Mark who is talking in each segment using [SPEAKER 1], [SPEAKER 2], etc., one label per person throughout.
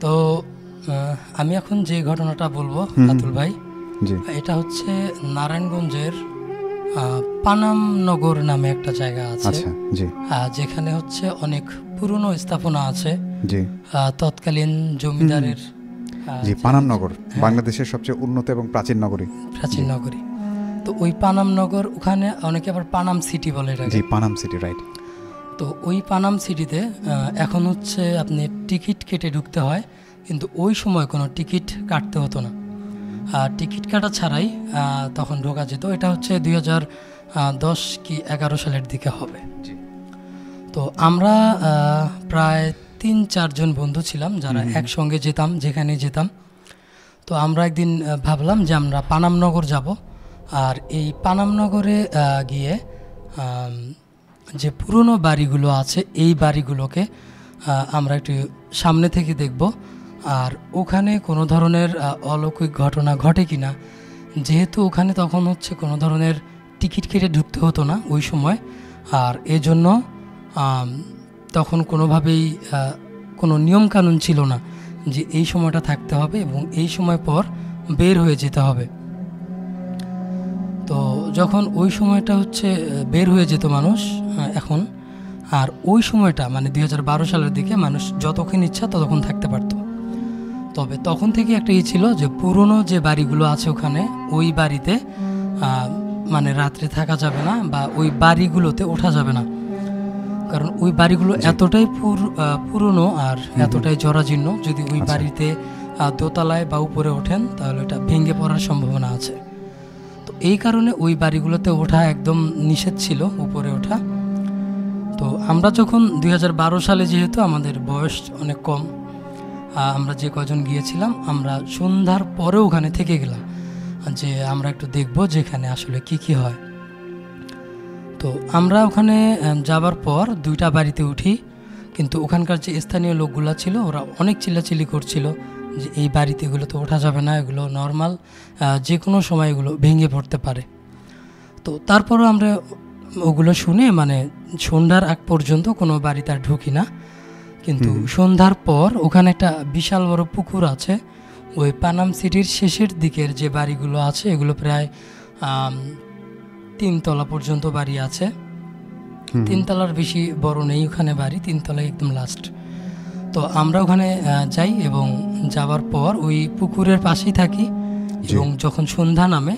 [SPEAKER 1] তো আমি এখন যে ঘটনাটা বলবো আতুল ভাই, এটা হচ্ছে নারায়ণগঞ্জের পানামনগর নামে একটা জায়গা আছে, যেখানে হচ্ছে অনেক পুরনো স্থাপনা আছে তৎকালীন জমিদারের।
[SPEAKER 2] পানামনগর বাংলাদেশের সবচেয়ে উন্নত এবং প্রাচীন নগরী।
[SPEAKER 1] তো ওই পানামনগর, ওখানে অনেকে আবার পানাম সিটি বলে এটাকে।
[SPEAKER 2] Panam city, right.
[SPEAKER 1] তো ওই পানাম সিটিতে এখন হচ্ছে আপনি টিকিট কেটে ঢুকতে হয়, কিন্তু ওই সময় কোনো টিকিট কাটতে হতো না, টিকিট কাটা ছাড়াই তখন ঢোকা যেত। এটা হচ্ছে 2010 কি 11 সালের দিকে হবে। তো আমরা প্রায় 3-4 জন বন্ধু ছিলাম যারা একসঙ্গে যেতাম, যেখানে যেতাম। তো আমরা একদিন ভাবলাম যে আমরা পানামনগর যাব, আর এই পানামনগরে গিয়ে যে পুরনো বাড়িগুলো আছে এই বাড়িগুলোকে আমরা একটু সামনে থেকে দেখব, আর ওখানে কোনো ধরনের অলৌকিক ঘটনা ঘটে কিনা, যেহেতু ওখানে তখন হচ্ছে কোনো ধরনের টিকিট কেটে ঢুকতে হতো না ওই সময়, আর এজন্য তখন কোনোভাবেই কোনো নিয়মকানুন ছিল না যে এই সময়টা থাকতে হবে এবং এই সময় পর বের হয়ে যেতে হবে। তো যখন ওই সময়টা হচ্ছে বের হয়ে যেত মানুষ এখন, আর ওই সময়টা মানে 2012 সালের দিকে মানুষ যতক্ষণ ইচ্ছা ততক্ষণ থাকতে পারতো। তবে তখন থেকে একটা ছিল যে পুরনো যে বাড়িগুলো আছে ওখানে, ওই বাড়িতে মানে রাত্রে থাকা যাবে না বা ওই বাড়িগুলোতে ওঠা যাবে না, কারণ ওই বাড়িগুলো এতটাই পুরনো আর এতটাই জরাজীর্ণ, যদি ওই বাড়িতে দোতলায় বা উপরে ওঠেন তাহলে এটা ভেঙে পড়ার সম্ভাবনা আছে। তো এই কারণে ওই বাড়িগুলোতে ওঠা একদম নিষেধ ছিল, উপরে ওঠা। তো আমরা যখন 2012 সালে, যেহেতু আমাদের বয়স অনেক কম, আমরা যে কজন গিয়েছিলাম আমরা সন্ধ্যার পরে ওখানে থেকে গেলাম যে আমরা একটু দেখব যেখানে আসলে কি কি হয়। তো আমরা ওখানে যাবার পর 2টা বাড়িতে উঠি, কিন্তু ওখানকার যে স্থানীয় লোকগুলো ছিল ওরা অনেক চিল্লাচিল্লি করছিল যে এই বাড়িতে এগুলো তো ওঠা যাবে না, এগুলো নর্মাল, যে কোনো সময় এগুলো ভেঙে পড়তে পারে। তো তারপরও আমরা ওগুলো শুনে মানে সন্ধ্যার আগ পর্যন্ত কোনো বাড়িতে আর ঢুকি না, কিন্তু সন্ধ্যার পর ওখানে একটা বিশাল বড় পুকুর আছে। ওই পানাম সিটির শেষের দিকের যে বাড়িগুলো আছে এগুলো প্রায় 3 তলা পর্যন্ত বাড়ি আছে, 3 তলার বেশি বড় নেই ওখানে বাড়ি, 3 তলায় একদম লাস্ট। তো আমরা ওখানে যাই এবং যাওয়ার পর ওই পুকুরের পাশেই থাকি, এবং যখন সন্ধ্যা নামে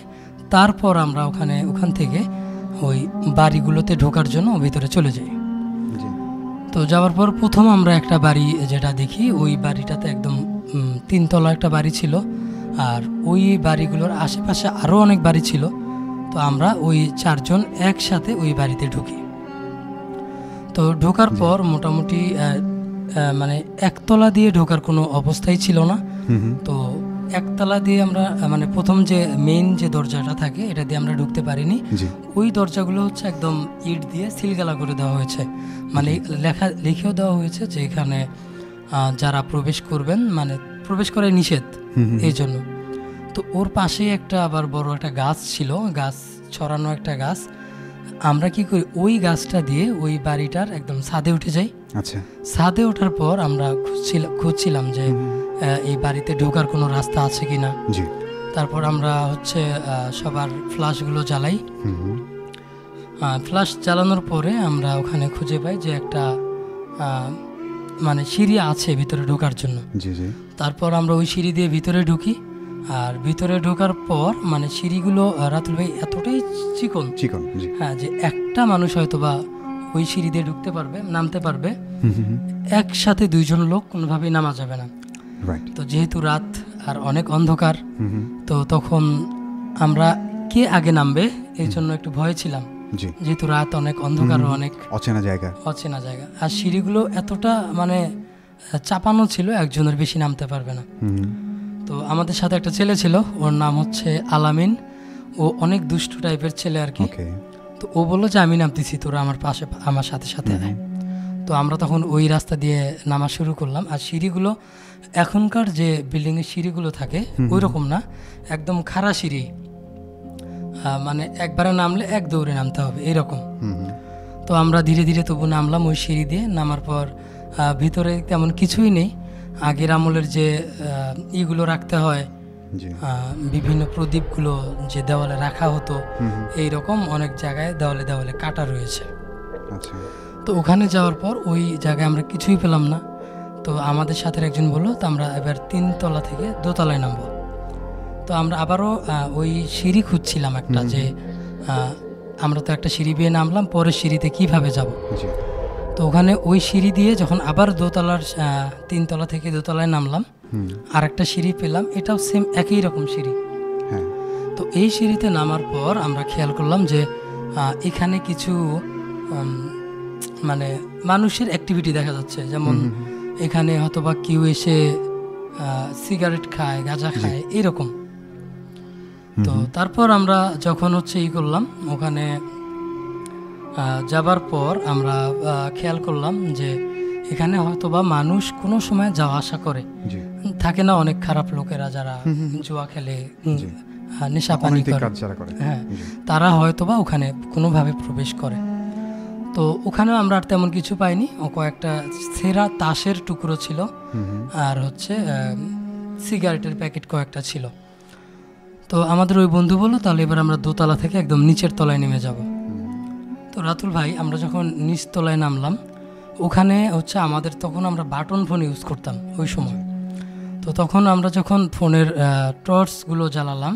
[SPEAKER 1] তারপর আমরা ওখান থেকে ওই বাড়িগুলোতে ঢোকার জন্য ভিতরে চলে যাই। তো যাওয়ার পর প্রথম আমরা একটা বাড়ি যেটা দেখি, ওই বাড়িটাতে একদম 3 তলা একটা বাড়ি ছিল, আর ওই বাড়িগুলোর আশেপাশে আরও অনেক বাড়ি ছিল। তো আমরা ওই 4 জন একসাথে ওই বাড়িতে ঢুকি। তো ঢোকার পর মোটামুটি মানে একতলা দিয়ে ঢোকার কোনো অবস্থাই ছিল না। তো একতলা দিয়ে আমরা মানে প্রথম যে মেইন যে দরজাটা থাকে এটা দিয়ে আমরা ঢুকতে পারিনি। ওই দরজাগুলো হচ্ছে একদম ইট দিয়ে সিলগালা করে দেওয়া হয়েছে, মানে লিখেও দেওয়া হয়েছে যে এখানে যারা প্রবেশ করবেন মানে প্রবেশ করে নিষেধ, এই জন্য। তো ওর পাশেই একটা আবার বড় একটা গাছ ছিল, গাছ ছড়ানো একটা গাছ। আমরা কি করি, ওই গাছটা দিয়ে ওই বাড়িটার একদম ছাদে উঠে যাই।
[SPEAKER 2] আচ্ছা,
[SPEAKER 1] ছাদে ওঠার পর আমরা খুঁজছিলাম যে এই বাড়িতে ঢোকার কোনো রাস্তা আছে কিনা। তারপর আমরা হচ্ছে সবার ফ্ল্যাশগুলো জ্বালাই। ফ্ল্যাশ জ্বালানোর পরে আমরা ওখানে খুঁজে পাই যে একটা মানে সিঁড়ি আছে ভিতরে ঢোকার জন্য। তারপর আমরা ওই সিঁড়ি দিয়ে ভিতরে ঢুকি, আর ভিতরে ঢোকার পর মানে সিঁড়িগুলো রাতুল ভাই এতটাই চিকন, হ্যাঁ, যে একটা মানুষ হয়তো বা ওই সিঁড়ি দিয়ে ঢুকতে পারবে, নামতে পারবে, একসাথে 2 জন লোক কোনোভাবেই নামা যাবে না। তো যেহেতু রাত আর অনেক অন্ধকার, তো তখন আমরা কে আগে নামবে এই জন্য একটু ভয় ছিলাম, যেহেতু রাত অনেক অন্ধকার, অনেক অচেনা জায়গা। আর সিঁড়িগুলো এতটা মানে চাপানো ছিল, একজনের বেশি নামতে পারবে না। তো আমাদের সাথে একটা ছেলে ছিল, ওর নাম হচ্ছে আলামিন, ও অনেক দুষ্টু টাইপের ছেলে আর কি। তো ও বললো যে আমি নামতেছি, তোরা আমার সাথে সাথে আয়। তো আমরা তখন ওই রাস্তা দিয়ে নামা শুরু করলাম। আর সিঁড়িগুলো এখনকার যে বিল্ডিংয়ের সিঁড়িগুলো থাকে ওই রকম না, একদম খাড়া সিঁড়ি, মানে একবারে নামলে এক দৌড়ে নামতে হবে এরকম। তো আমরা ধীরে ধীরে তবু নামলাম ওই সিঁড়ি দিয়ে। নামার পর ভিতরে তেমন কিছুই নেই, আগের আমলের যে ইগুলো রাখতে হয়,
[SPEAKER 2] জি
[SPEAKER 1] বিভিন্ন প্রদীপগুলো যে দেওয়ালে রাখা হতো, এই রকম অনেক জায়গায় দেওয়ালে দেওয়ালে কাটা রয়েছে।
[SPEAKER 2] আচ্ছা
[SPEAKER 1] তো ওখানে যাওয়ার পর ওই জায়গায় আমরা কিছুই পেলাম না। তো আমাদের সাথে একজন বললো তো আমরা এবার 3 তলা থেকে 2 তলায় নামবো। তো আমরা আবারও ওই সিঁড়ি খুঁজছিলাম একটা, যে আমরা তো একটা সিঁড়ি বেয়ে নামলাম, পরের সিঁড়িতে কিভাবে যাব।
[SPEAKER 2] জি
[SPEAKER 1] তো ওখানে ওই সিঁড়ি দিয়ে যখন আবার 2 তলার 3 তলা থেকে 2 তলায় নামলাম, আর একটা সিঁড়ি পেলাম, এটাও সেম একই রকম সিঁড়ি।
[SPEAKER 2] হ্যাঁ
[SPEAKER 1] তো এই সিঁড়িতে নামার পর আমরা খেয়াল করলাম যে এখানে কিছু মানে মানুষের অ্যাক্টিভিটি দেখা যাচ্ছে, যেমন এখানে হয়তোবা কেউ এসে সিগারেট খায়, গাঁজা খায়, এরকম। তো তারপর আমরা যখন হচ্ছে করলাম, ওখানে যাবার পর আমরা খেয়াল করলাম যে এখানে হয়তোবা মানুষ কোনো সময় যাওয়া আসা করে,
[SPEAKER 2] জি
[SPEAKER 1] থাকে না অনেক খারাপ লোকেরা যারা জুয়া খেলে, নেশা পানি
[SPEAKER 2] অনৈতিক
[SPEAKER 1] করে,
[SPEAKER 2] কাজ যারা করে।
[SPEAKER 1] হ্যাঁ,
[SPEAKER 2] জি
[SPEAKER 1] তারা হয়তোবা ওখানে কোনোভাবে প্রবেশ করে। তো ওখানেও আমরা আর তেমন কিছু পাইনি। ও কয়েকটা ছেঁড়া তাসের টুকরো ছিল, আর হচ্ছে সিগারেটের প্যাকেট কয়েকটা ছিল। তো আমাদের ওই বন্ধু বললো তাহলে এবার আমরা 2 তলা থেকে একদম নিচের তলায় নেমে যাব। তো রাতুল ভাই, আমরা যখন নিচ তলায় নামলাম, ওখানে হচ্ছে আমাদের তখন আমরা বাটন ফোন ইউজ করতাম ওই সময়। তো তখন আমরা যখন ফোনের টর্চগুলো জ্বালালাম,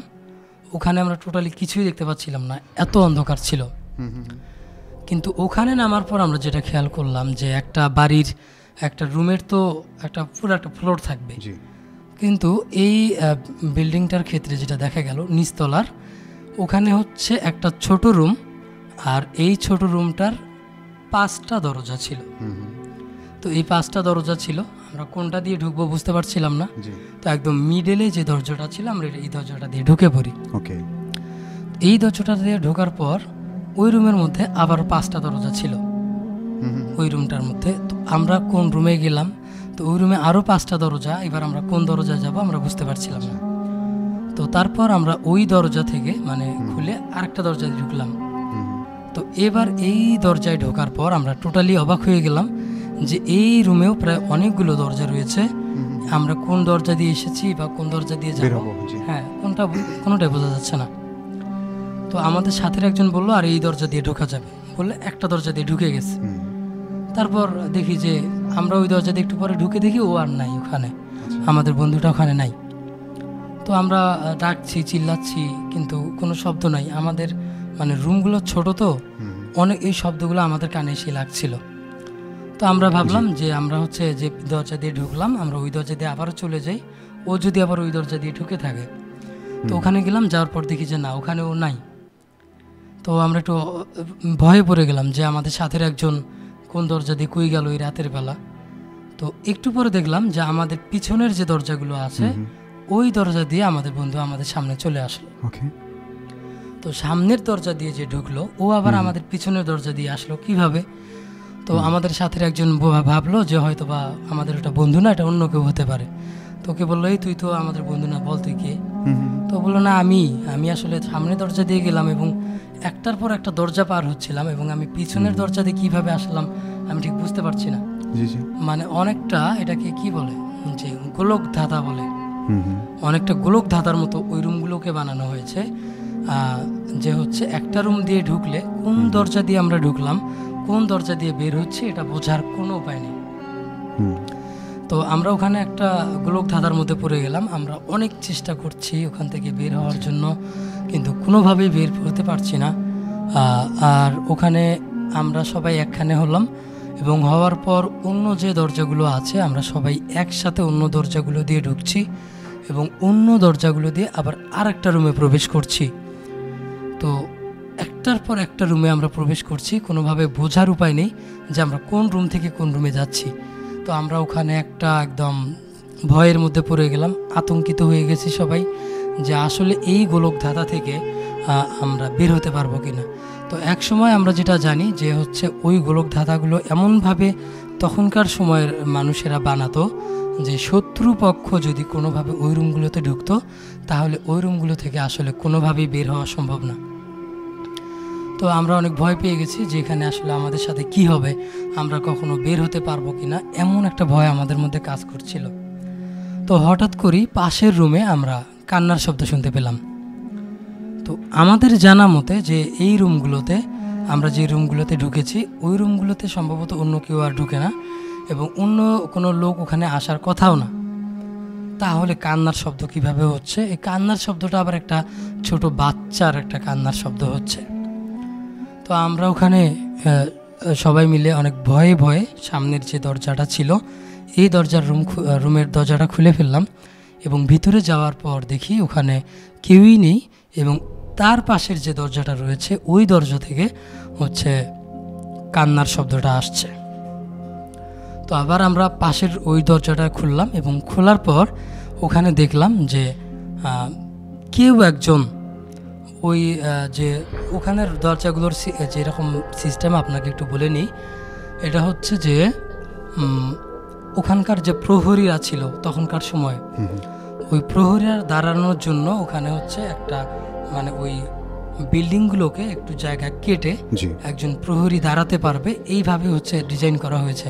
[SPEAKER 1] ওখানে আমরা টোটালি কিছুই দেখতে পাচ্ছিলাম না, এত অন্ধকার ছিল। কিন্তু ওখানে নামার পর আমরা যেটা খেয়াল করলাম যে একটা বাড়ির একটা রুমের তো পুরো একটা ফ্লোর থাকবে,
[SPEAKER 2] জি
[SPEAKER 1] কিন্তু এই বিল্ডিংটার ক্ষেত্রে যেটা দেখা গেল নিচতলার, ওখানে হচ্ছে একটা ছোট রুম, আর এই ছোট রুমটার 5টা দরজা ছিল। তো এই 5টা দরজা ছিল, আমরা কোনটা দিয়ে ঢুকবো বুঝতে পারছিলাম না।
[SPEAKER 2] জি
[SPEAKER 1] তো একদম মিডলে যে দরজাটা ছিল, আমরা এই দরজাটা দিয়ে ঢুকে পড়ি।
[SPEAKER 2] ওকে
[SPEAKER 1] এই দরজাটা দিয়ে ঢোকার পর ওই রুমের মধ্যে আবার 5টা দরজা ছিল ওই রুমটার মধ্যে। তো আমরা কোন রুমে গেলাম, তো ওই রুমে আরও 5টা দরজা, এবার আমরা কোন দরজায় যাব আমরা বুঝতে পারছিলাম না। তো তারপর আমরা ওই দরজা থেকে মানে খুলে আরেকটা দরজা দিয়ে ঢুকলাম। তো এবার এই দরজায় ঢোকার পর আমরা টোটালি অবাক হয়ে গেলাম যে এই রুমেও প্রায় অনেকগুলো দরজা রয়েছে। আমরা কোন দরজা দিয়ে এসেছি বা কোন দরজা দিয়ে যাব, হ্যাঁ, কোনোটাই বোঝা যাচ্ছে না। তো আমাদের সাথের একজন বললো আর এই দরজা দিয়ে ঢোকা যাবে, বললে একটা দরজা দিয়ে ঢুকে গেছে। তারপর দেখি যে আমরা ওই দরজা দিয়ে একটু পরে ঢুকে দেখি ও আর নাই ওখানে, আমাদের বন্ধুটা ওখানে নাই। তো আমরা ডাকছি, চিল্লাচ্ছি, কিন্তু কোনো শব্দ নাই। আমাদের মানে রুমগুলো ছোট, তো অনেক এই শব্দগুলো আমাদের কানে এসে লাগছিল। তো আমরা ভাবলাম যে আমরা হচ্ছে যে দরজা দিয়ে ঢুকলাম, আমরা ওই দরজা দিয়ে আবারও চলে যাই, ও যদি আবার ওই দরজা দিয়ে ঢুকে থাকে। তো ওখানে গেলাম, যাওয়ার পর দেখি যে না, ওখানে ও নাই। তো আমরা একটু ভয়ে পড়ে গেলাম যে আমাদের সাথের একজন কোন দরজা দিয়ে কই গেল এই রাতের বেলা। তো একটু পরে দেখলাম যে আমাদের পিছনের যে দরজাগুলো আছে ওই দরজা দিয়ে আমাদের বন্ধু আমাদের সামনে চলে আসলো। তো সামনের দরজা দিয়ে যে ঢুকলো, ও আবার আমাদের পিছনের দরজা দিয়ে আসলো কিভাবে? তো আমাদের সাথে একজন ভাবলো যে হয়তো বা আমাদের ওটা বন্ধু না, এটা অন্য কেউ হতে পারে। তোকে বললো এই তুই তো আমাদের বন্ধু না, বল তুই কে? তো বললো না, আমি আসলে সামনের দরজা দিয়ে গেলাম এবং একটার পর একটা দরজা পার হচ্ছিলাম, এবং আমি পিছনের দরজা দিয়ে কিভাবে আসলাম আমি ঠিক বুঝতে পারছি না। মানে অনেকটা এটাকে কি বলে, যে গোলক ধাঁধা বলে, অনেকটা গোলক ধাঁধার মতো ওই রুমগুলোকে বানানো হয়েছে। যে হচ্ছে একটা রুম দিয়ে ঢুকলে কোন দরজা দিয়ে আমরা ঢুকলাম, কোন দরজা দিয়ে বের হচ্ছে, এটা বোঝার কোনো উপায় নেই। তো আমরা ওখানে একটা গোলক ধাঁধার মধ্যে পড়ে গেলাম। আমরা অনেক চেষ্টা করছি ওখান থেকে বের হওয়ার জন্য, কিন্তু কোনোভাবেই বের হতে পারছি না। আর ওখানে আমরা সবাই একখানে হলাম, এবং হওয়ার পর অন্য যে দরজাগুলো আছে আমরা সবাই একসাথে অন্য দরজাগুলো দিয়ে ঢুকছি, এবং অন্য দরজাগুলো দিয়ে আবার আরেকটা রুমে প্রবেশ করছি। তো একটার পর একটা রুমে আমরা প্রবেশ করছি, কোনোভাবে বোঝার উপায় নেই যে আমরা কোন রুম থেকে কোন রুমে যাচ্ছি। তো আমরা ওখানে একটা একদম ভয়ের মধ্যে পড়ে গেলাম, আতঙ্কিত হয়ে গেছি সবাই যে আসলে এই গোলক ধাঁধা থেকে আমরা বের হতে পারবো কিনা। তো এক সময় আমরা যেটা জানি যে হচ্ছে ওই গোলক ধাঁধাগুলো এমনভাবে তখনকার সময়ের মানুষেরা বানাতো যে শত্রুপক্ষ যদি কোনোভাবে ওই রুমগুলোতে ঢুকতো তাহলে ওই রুমগুলো থেকে আসলে কোনোভাবেই বের হওয়া সম্ভব না। তো আমরা অনেক ভয় পেয়ে গেছি যে এখানে আসলে আমাদের সাথে কি হবে, আমরা কখনো বের হতে পারবো কিনা, এমন একটা ভয় আমাদের মধ্যে কাজ করছিল। তো হঠাৎ করেই পাশের রুমে আমরা কান্নার শব্দ শুনতে পেলাম। তো আমাদের জানা মতে যে এই রুমগুলোতে, আমরা যে রুমগুলোতে ঢুকেছি ওই রুমগুলোতে সম্ভবত অন্য কেউ আর ঢুকে না এবং অন্য কোনো লোক ওখানে আসার কথাও না। তাহলে কান্নার শব্দ কিভাবে হচ্ছে? এই কান্নার শব্দটা আবার একটা ছোট বাচ্চার একটা কান্নার শব্দ হচ্ছে। তো আমরা ওখানে সবাই মিলে অনেক ভয়ে ভয়ে সামনের যে দরজাটা ছিল এই রুমের দরজাটা খুলে ফেললাম এবং ভিতরে যাওয়ার পর দেখি ওখানে কেউই নেই এবং তার পাশের যে দরজাটা রয়েছে ওই দরজা থেকে হচ্ছে কান্নার শব্দটা আসছে। তো আবার আমরা পাশের ওই দরজাটা খুললাম এবং খোলার পর ওখানে দেখলাম যে কেউ একজন ওই যে ওখানের দরজাগুলোর যেরকম সিস্টেম আপনাকে একটু বলে নিই। এটা হচ্ছে যে ওখানকার যে প্রহরীরা ছিল তখনকার সময়, ওই প্রহরীরা দাঁড়ানোর জন্য ওখানে হচ্ছে একটা মানে ওই বিল্ডিংগুলোকে একটু জায়গা কেটে একজন প্রহরী দাঁড়াতে পারবে এইভাবে হচ্ছে ডিজাইন করা হয়েছে।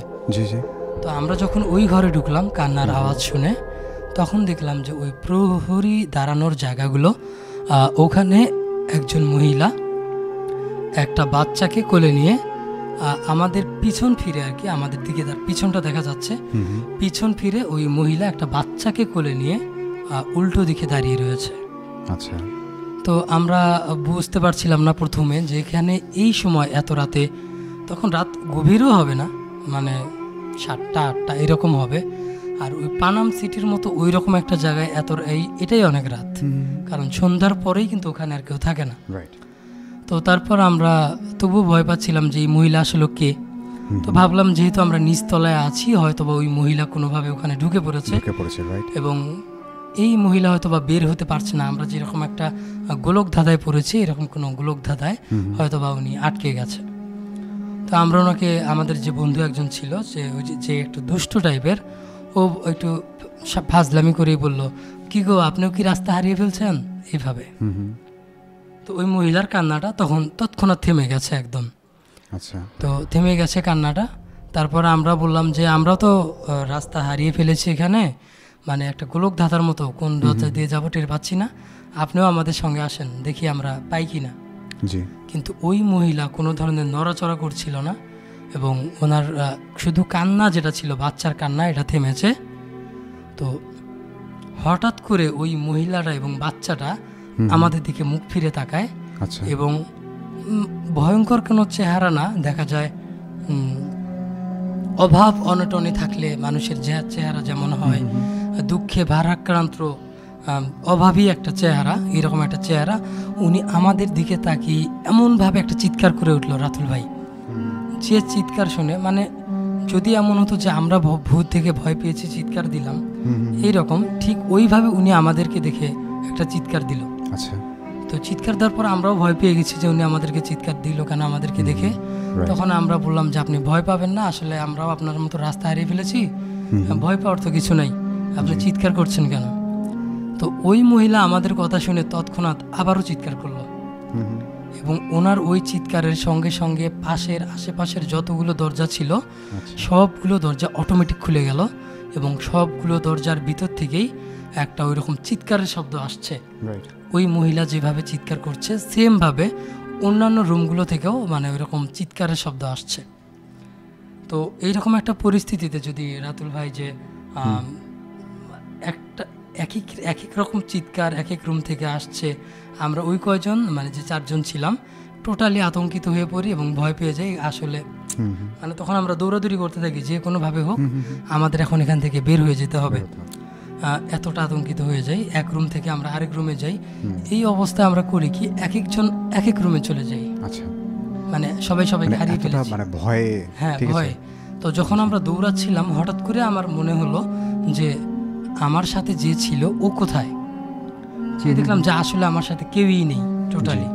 [SPEAKER 1] তো আমরা যখন ওই ঘরে ঢুকলাম কান্নার আওয়াজ শুনে, তখন দেখলাম যে ওই প্রহরী দাঁড়ানোর জায়গাগুলো ওখানে একজন মহিলা একটা বাচ্চাকে কোলে নিয়ে আমাদের পিছন ফিরে আর কি, আমাদের দিকে তার পিছনটা দেখা যাচ্ছে, পিছন ফিরে ওই মহিলা একটা বাচ্চাকে কোলে নিয়ে উল্টো দিকে দাঁড়িয়ে রয়েছে।
[SPEAKER 2] আচ্ছা।
[SPEAKER 1] তো আমরা বুঝতে পারছিলাম না প্রথমে যে এখানে এই সময় এত রাতে, তখন রাত গভীরও হবে না, মানে 7টা 8টা এরকম হবে, আর ওই পানাম সিটির মতো ওই রকম একটা জায়গায় এটাই অনেক রাত, কারণ সন্ধ্যার পরেই কিন্তু ওখানে আর কেউ থাকে না। তো তারপর আমরা তবুও ভয় পাচ্ছিলাম যে এই মহিলা আসলে কে। তো ভাবলাম যেহেতু আমরা নিচতলায় আছি হয়তো বা ওই মহিলা কোনোভাবে ওখানে ঢুকে পড়েছে এবং এই মহিলা হয়তো বা বের হতে পারছে না। আমরা যেরকম একটা গোলক ধাঁধায় পড়েছি এরকম কোনো গোলক ধাঁধায় হয়তো বা উনি আটকে গেছে। তো আমরা ওনাকে, আমাদের যে বন্ধু একজন ছিল যে একটু দুষ্টু টাইপের, ও একটু ফাজলামি করেই বলল, কি গো আপনিও কি রাস্তা হারিয়ে ফেলছেন এইভাবে। তো ওই মহিলার কান্নাটা তৎক্ষণাৎ থেমে গেছে একদম।
[SPEAKER 2] আচ্ছা।
[SPEAKER 1] তো থেমে গেছে কান্নাটা। তারপর আমরা বললাম যে আমরা তো রাস্তা হারিয়ে ফেলেছি এখানে, মানে একটা গোলক ধাঁধার মতো কোন দরজা দিয়ে যাবো টের পাচ্ছি না, আপনিও আমাদের সঙ্গে আসেন দেখি আমরা পাই কি না। কিন্তু ওই মহিলা কোনো ধরনের নড়াচড়া করছিল না এবং ওনার শুধু কান্না যেটা ছিল বাচ্চার কান্না এটা থেমেছে। তো হঠাৎ করে ওই মহিলাটা এবং বাচ্চাটা আমাদের দিকে মুখ ফিরে তাকায় এবং ভয়ঙ্কর কোনো চেহারা না, দেখা যায় অভাব অনটনে থাকলে মানুষের চেহারা যেমন হয়, দুঃখে ভারাক্রান্ত অভাবী একটা চেহারা, এরকম একটা চেহারা। উনি আমাদের দিকে তাকিয়ে এমনভাবে একটা চিৎকার করে উঠলো রাতুল ভাই, যে চিৎকার শুনে মানে যদি এমন হতো যে আমরা ভূত থেকে ভয় পেয়েছি চিৎকার দিলাম এইরকম, ঠিক ওইভাবে উনি আমাদেরকে দেখে একটা চিৎকার দিল।
[SPEAKER 2] আচ্ছা।
[SPEAKER 1] তো চিৎকার দেওয়ার পর আমরাও ভয় পেয়ে গেছি যে উনি আমাদেরকে চিৎকার দিল কেন আমাদেরকে দেখে। তখন আমরা বললাম যে আপনি ভয় পাবেন না, আসলে আমরাও আপনার মতো রাস্তা হারিয়ে ফেলেছি, ভয় পাওয়ার তো কিছু নাই, আপনি চিৎকার করছেন কেন। তো ওই মহিলা আমাদের কথা শুনে তৎক্ষণাৎ আবারও চিৎকার করলো এবং ওনার ওই চিৎকারের সঙ্গে সঙ্গে আশেপাশের যতগুলো দরজা ছিল সবগুলো দরজা অটোমেটিক খুলে গেল এবং সবগুলো দরজার ভিতর থেকেই একটা ওইরকম চিৎকারের শব্দ আসছে। ওই মহিলা যেভাবে চিৎকার করছে সেমভাবে অন্যান্য রুমগুলো থেকেও মানে ওইরকম চিৎকারের শব্দ আসছে। তো এইরকম একটা পরিস্থিতিতে যদি রাতুল ভাই যে একটা এক এক রকম চিৎকার এক এক রুম থেকে আসছে, আমরা ওই কয়জন মানে যে 4 জন ছিলাম টোটালি আতঙ্কিত হয়ে পড়ি এবং ভয় পেয়ে যাই। আসলে মানে তখন আমরা দৌড়াদৌড়ি করতে থাকি যে কোনোভাবে হোক আমাদের এখন এখান থেকে বের হয়ে যেতে হবে, এতটা আতঙ্কিত হয়ে যাই। এক রুম থেকে আমরা আরেক রুমে যাই। এই অবস্থায় আমরা করি কি এক একজন এক এক রুমে চলে যাই।
[SPEAKER 2] আচ্ছা।
[SPEAKER 1] মানে সবাইকে হারিয়ে ফেলেছি,
[SPEAKER 2] মানে ভয়ে।
[SPEAKER 1] হ্যাঁ ভয়ে। তো যখন আমরা দৌড়াচ্ছিলাম হঠাৎ করে আমার মনে হলো যে আমার সাথে যে ছিল ও কোথায়, সে দেখলাম যে আসলে আমার সাথে কেউই নেই টোটালি।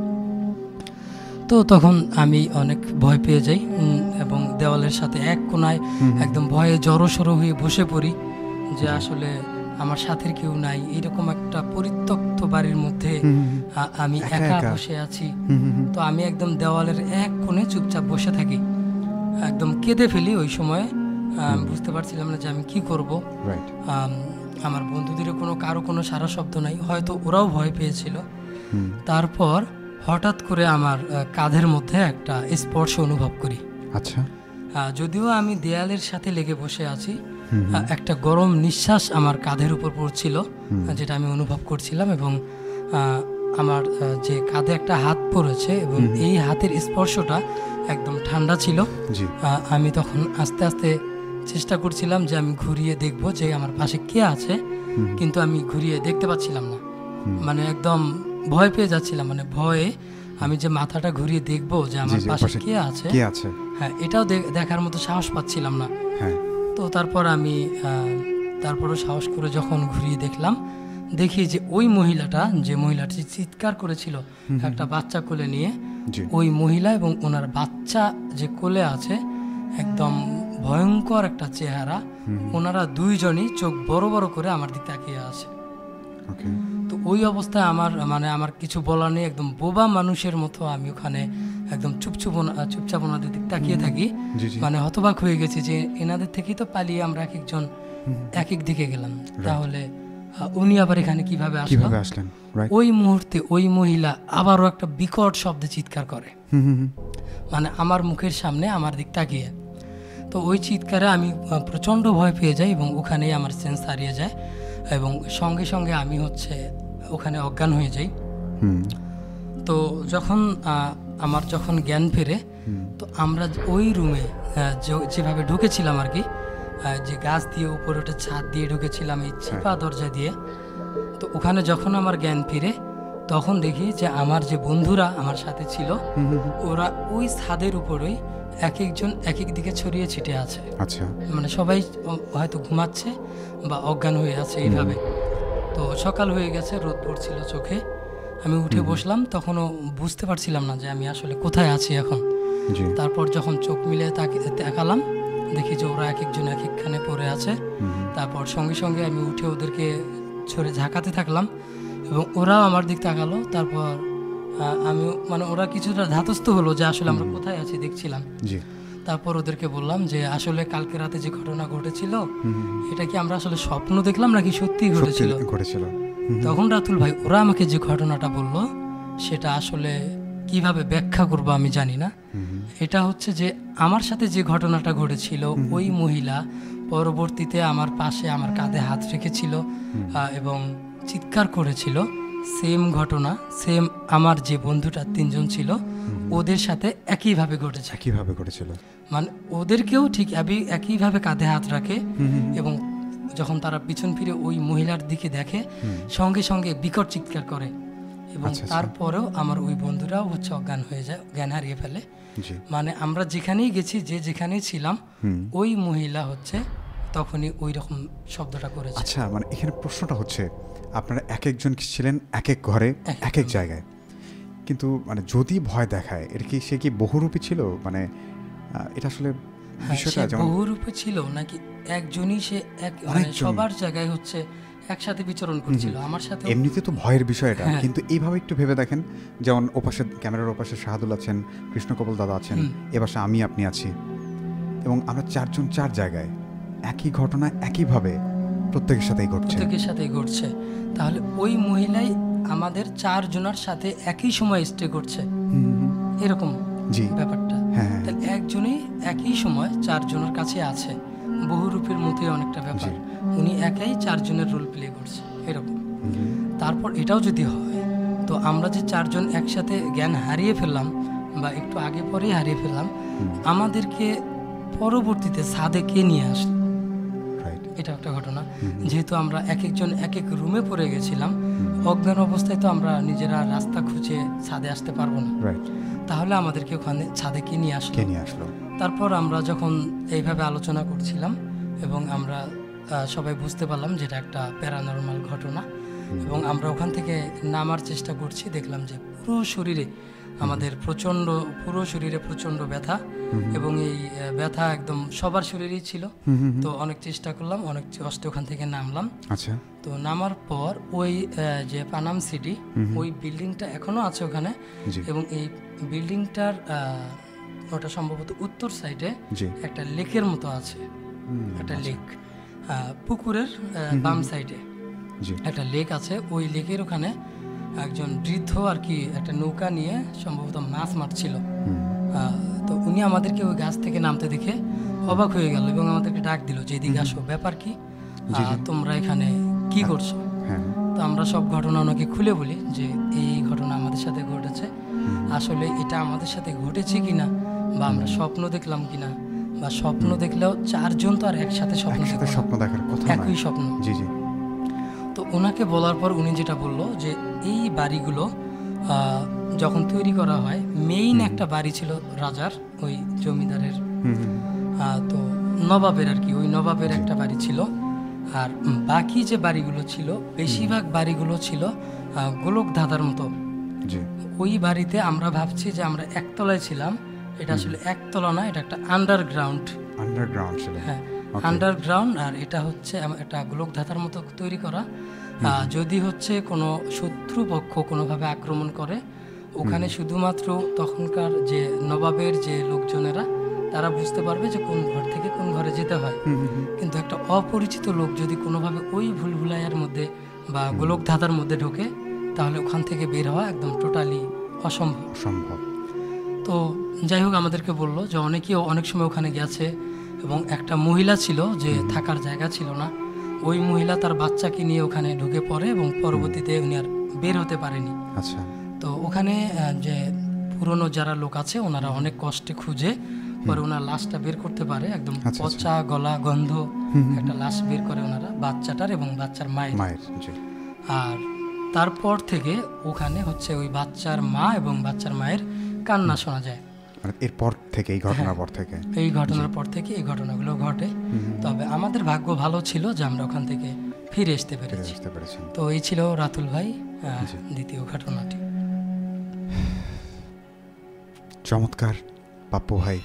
[SPEAKER 1] তো তখন আমি অনেক ভয় পেয়ে যাই এবং দেওয়ালের সাথে এক কোনায় একদম ভয়ে জড়সড়ো হয়ে বসে পড়ি যে আসলে আমার সাথের কেউ নাই, এরকম একটা পরিত্যক্ত বাড়ির মধ্যে আমি একা বসে আছি। তো আমি একদম দেওয়ালের এক কোণে চুপচাপ বসে থাকি, একদম কেঁদে ফেলি। ওই সময় বুঝতে পারছিলাম না যে আমি কি করব। আমার বন্ধুদের কারো কোনো সারা শব্দ নাই, হয়তো ওরাও ভয় পেয়েছিল। তারপর হঠাৎ করে আমার কাঁধের মধ্যে একটা স্পর্শ অনুভব করি।
[SPEAKER 2] আচ্ছা।
[SPEAKER 1] যদিও আমি দেয়ালের সাথে লেগে বসে আছি, একটা গরম নিঃশ্বাস আমার কাঁধের উপর পড়ছিল, যেটা আমি অনুভব করছিলাম। এবং আমার যে কাঁধে একটা হাত পড়েছে এবং এই হাতের স্পর্শটা একদম ঠান্ডা ছিল। আমি তখন আস্তে আস্তে চেষ্টা করছিলাম যে আমি ঘুরিয়ে দেখব যে আমার পাশে কে আছে, কিন্তু আমি ঘুরিয়ে দেখতে পাচ্ছিলাম না। মানে একদম ভয় পেয়ে যাচ্ছিলাম, মানে ভয়ে আমি যে মাথাটা ঘুরিয়ে দেখব যে আমার পাশে কে আছে, হ্যাঁ, এটাও দেখার মতো সাহস পাচ্ছিলাম না। তো তারপর আমি তারপরও সাহস করে যখন ঘুরিয়ে দেখলাম, দেখি যে ওই মহিলাটা, যে মহিলাটি চিৎকার করেছিল একটা বাচ্চা কোলে নিয়ে, ওই মহিলা এবং ওনার বাচ্চা যে কোলে আছে, একদম ভয়ঙ্কর একটা চেহারা। ওনারা দুইজনই চোখ বড় বড় করে আমার দিকে তাকিয়ে আছে। তো ওই অবস্থায় আমার কিছু বলার নেই, একদম বোবা মানুষের মতো আমি ওখানে একদম চুপচাপ ওনাদের দিকে তাকিয়ে থাকি। মানে হতবাক হয়ে গেছি যে এনাদের থেকেই তো পালিয়ে আমরা এক একজন এক এক দিকে গেলাম, তাহলে উনি আবার এখানে কিভাবে আসলেন? ওই মুহূর্তে ওই মহিলা আবারও একটা বিকট শব্দে চিৎকার করে, মানে আমার মুখের সামনে আমার দিক তাকিয়ে। তো ওই চিৎকারে আমি প্রচণ্ড ভয় পেয়ে যাই এবং ওখানেই আমার সেন্স হারিয়ে যায় এবং সঙ্গে সঙ্গে আমি ওখানে অজ্ঞান হয়ে যাই। তো যখন আমার জ্ঞান ফেরে, তো আমরা ওই রুমে যেভাবে ঢুকেছিলাম আর কি, যে গাছ দিয়ে উপরে ওটা ছাদ দিয়ে ঢুকেছিলাম এই চিপা দরজা দিয়ে, তো ওখানে যখন আমার জ্ঞান ফিরে তখন দেখি যে আমার যে বন্ধুরা আমার সাথে ছিল ওরা ওই ছাদের উপরেই এক একজন এক এক দিকে ছড়িয়ে ছিটে আছে।
[SPEAKER 2] আচ্ছা।
[SPEAKER 1] মানে সবাই হয়তো ঘুমাচ্ছে বা অজ্ঞান হয়ে আছে এইভাবে। তো সকাল হয়ে গেছে, রোদ পড়ছিল চোখে, আমি উঠে বসলাম, তখনও বুঝতে পারছিলাম না যে আমি আসলে কোথায় আছি এখন। তারপর যখন চোখ মিলে তাকালাম, দেখি যে ওরা এক একজন এক একখানে পড়ে আছে। তারপর সঙ্গে সঙ্গে আমি উঠে ওদেরকে ছড়ে ঝাঁকাতে থাকলাম এবং ওরাও আমার দিক তাকালো। তারপর আমি ওরা কিছুটা ধাতস্থ হলো যে আসলে আমরা কোথায় আছি দেখছিলাম। তারপর ওদেরকে বললাম যে আসলে কালকে রাতে যে ঘটনা ঘটেছিল, এটা কি আমরা আসলে স্বপ্ন দেখলাম নাকি সত্যি ঘটেছিল। তখন রাতুল ভাই ওরা আমাকে যে ঘটনাটা বলল সেটা আসলে কিভাবে ব্যাখ্যা করবো আমি জানি না। এটা হচ্ছে যে আমার সাথে যে ঘটনাটা ঘটেছিল, ওই মহিলা পরবর্তীতে আমার পাশে আমার কাঁধে হাত রেখেছিল এবং চিৎকার করেছিল, সেম ঘটনা, সেম আমার যে বন্ধুটা তিনজন ছিল ওদের সাথে একইভাবে ঘটেছিল। মানে ওদেরকেও ঠিক একইভাবে কাঁধে হাত রাখে এবং যখন তারা পিছন ফিরে ওই মহিলার দিকে দেখে সঙ্গে সঙ্গে বিকট চিৎকার করে এবং তারপরেও আমার ওই বন্ধুরাও অজ্ঞান হয়ে যায়, জ্ঞান হারিয়ে ফেলে। মানে আমরা যেখানেই গেছি, যেখানেই ছিলাম, ওই মহিলা তখনই ওই রকম শব্দটা করেছে।
[SPEAKER 2] আচ্ছা, মানে এখানে প্রশ্নটা হচ্ছে আপনারা এক একজন ছিলেন এক এক ঘরে এক এক জায়গায়, কিন্তু মানে যদি ভয় দেখায় এটা কি সে কি বহুরূপী ছিল? মানে এটা আসলে বিষয়টা যেমন
[SPEAKER 1] বহুরূপী ছিল নাকি একজনই সে সবার জায়গায় একসাথে বিচরণ করছিল আমার সাথে?
[SPEAKER 2] এমনিতে তো ভয়ের বিষয় এটা, কিন্তু এইভাবে একটু ভেবে দেখেন, যেমন ওপাশে ক্যামেরার ওপাশে শাহাদুল আছেন, কৃষ্ণকপল দাদা আছেন, এপাশে আমি আপনি আছি এবং আমরা চারজন চার জায়গায়, একই ঘটনা একইভাবে প্রত্যেকের সাথেই ঘটছে।
[SPEAKER 1] তাহলে ওই মহিলাই আমাদের চারজনের সাথে একই সময় স্টে করছে, এরকম ব্যাপারটা। তাহলে একজনই একই সময় চারজনের কাছে আছে, বহুরূপের মতোই অনেকটা ব্যাপার। উনি একাই চারজনের রোল প্লে করছে এরকম। তারপর এটাও যদি হয়, তো আমরা যে চারজন একসাথে জ্ঞান হারিয়ে ফেললাম বা একটু আগে পরেই হারিয়ে ফেললাম, আমাদেরকে পরবর্তীতে ছাদে কে নিয়ে আসলো, এটা একটা ঘটনা। যেহেতু আমরা এক একজন এক এক রুমে পড়ে গেছিলাম, অজ্ঞান অবস্থায় তো আমরা নিজেরা রাস্তা খুঁজে ছাদে আসতে পারবো না, তাহলে আমাদেরকে ওখানে ছাদে কে নিয়ে আসলো। তারপর আমরা যখন এইভাবে আলোচনা করছিলাম এবং আমরা সবাই বুঝতে পারলাম যেটা একটা প্যারানর্মাল ঘটনা এবং আমরা ওখান থেকে নামার চেষ্টা করছি, দেখলাম যে পুরো শরীরে প্রচন্ড ব্যথা এবং এই ব্যথা একদম সবার শরীরেই ছিল। তো অনেক চেষ্টা করলাম, অনেক কষ্টে ওখান থেকে নামলাম।
[SPEAKER 2] আচ্ছা।
[SPEAKER 1] তো নামার পর ওই যে পানাম সিটি, ওই বিল্ডিংটা এখনো আছে ওখানে এবং এই বিল্ডিংটার ওটা সম্ভবত উত্তর সাইডে একটা লেকের মতো আছে, একটা লেক। পুকুরের বাম সাইডে
[SPEAKER 2] জি
[SPEAKER 1] একটা লেক আছে, ওই লেকের ওখানে একজন বৃদ্ধ আর কি একটা নৌকা নিয়ে সম্ভবত মাছ মারছিল। তো উনি আমাদেরকে ওই গাছ থেকে নামতে দেখে অবাক হয়ে গেল এবং আমাদেরকে ডাক দিল যে এদিকে আসো, ব্যাপার কি, তোমরা এখানে কি করছো?
[SPEAKER 2] হ্যাঁ
[SPEAKER 1] তো আমরা সব ঘটনা ওনাকে খুলে বলি যে এই ঘটনা আমাদের সাথে ঘটেছে, আসলে এটা আমাদের সাথে ঘটেছে কিনা বা আমরা স্বপ্ন দেখলাম কিনা, বা স্বপ্ন দেখলেও চারজন তো আর একসাথে
[SPEAKER 2] একসাথে স্বপ্ন দেখার কথা না।
[SPEAKER 1] একই স্বপ্ন।
[SPEAKER 2] জি জি
[SPEAKER 1] তো ওনাকে বলার পর উনি যেটা বললো যে এই বাড়িগুলো যখন তৈরি করা হয়, মেইন একটা বাড়ি ছিল রাজার, ওই জমিদারের, তো নবাবের আর কি, ওই নবাবের একটা বাড়ি ছিল। আর বাকি যে বাড়িগুলো ছিল বেশিরভাগ বাড়িগুলো ছিল গোলক ধাঁধার মতো।
[SPEAKER 2] জি
[SPEAKER 1] ওই বাড়িতে আমরা ভাবছি যে আমরা একতলায় ছিলাম, এটা আসলে একতলা না, এটা একটা আন্ডারগ্রাউন্ড
[SPEAKER 2] ছিল।
[SPEAKER 1] হ্যাঁ, আন্ডারগ্রাউন্ড। আর এটা হচ্ছে একটা গোলক ধাঁধার মতো তৈরি করা। যদি হচ্ছে কোনো শত্রুপক্ষ কোনোভাবে আক্রমণ করে, ওখানে শুধুমাত্র তখনকার যে নবাবের যে লোকজনেরা তারা বুঝতে পারবে যে কোন ঘর থেকে কোন ঘরে যেতে হয়। কিন্তু একটা অপরিচিত লোক যদি কোনোভাবে ওই ভুলভুলাইয়ার মধ্যে বা গোলক ধাঁধার মধ্যে ঢোকে, তাহলে ওখান থেকে বের হওয়া একদম টোটালি অসম্ভব। তো যাই হোক, আমাদেরকে বললো যে অনেকেও অনেক সময় ওখানে গেছে, এবং একটা মহিলা ছিল যে থাকার জায়গা ছিল না, ওই মহিলা তার বাচ্চাকে নিয়ে ওখানে ঢুকে পড়ে এবং পরবর্তীতে উনি আর বের হতে পারেনি।
[SPEAKER 2] আচ্ছা।
[SPEAKER 1] তো ওখানে যে পুরনো যারা লোক আছে ওনারা অনেক কষ্টে খুঁজে পরে ওনার লাশটা বের করতে পারে, একদম পচা গলা গন্ধ একটা লাশ বের করে ওনারা, বাচ্চাটার এবং বাচ্চার মায়ের। আর তারপর থেকে ওখানে হচ্ছে ওই বাচ্চার মা এবং বাচ্চার মায়ের কান্না শোনা যায়।
[SPEAKER 2] এরপর থেকে এই ঘটনার পর থেকে
[SPEAKER 1] এই ঘটনার পর থেকে এই ঘটনাগুলো ঘটে। তবে আমাদের ভাগ্য ভালো ছিল যে আমরা ওখান থেকে ফিরে আসতে পেরেছি। তো এই ছিল রাতুল ভাই দ্বিতীয় ঘটনাটি।
[SPEAKER 2] চমৎকার পাপ্পু ভাই।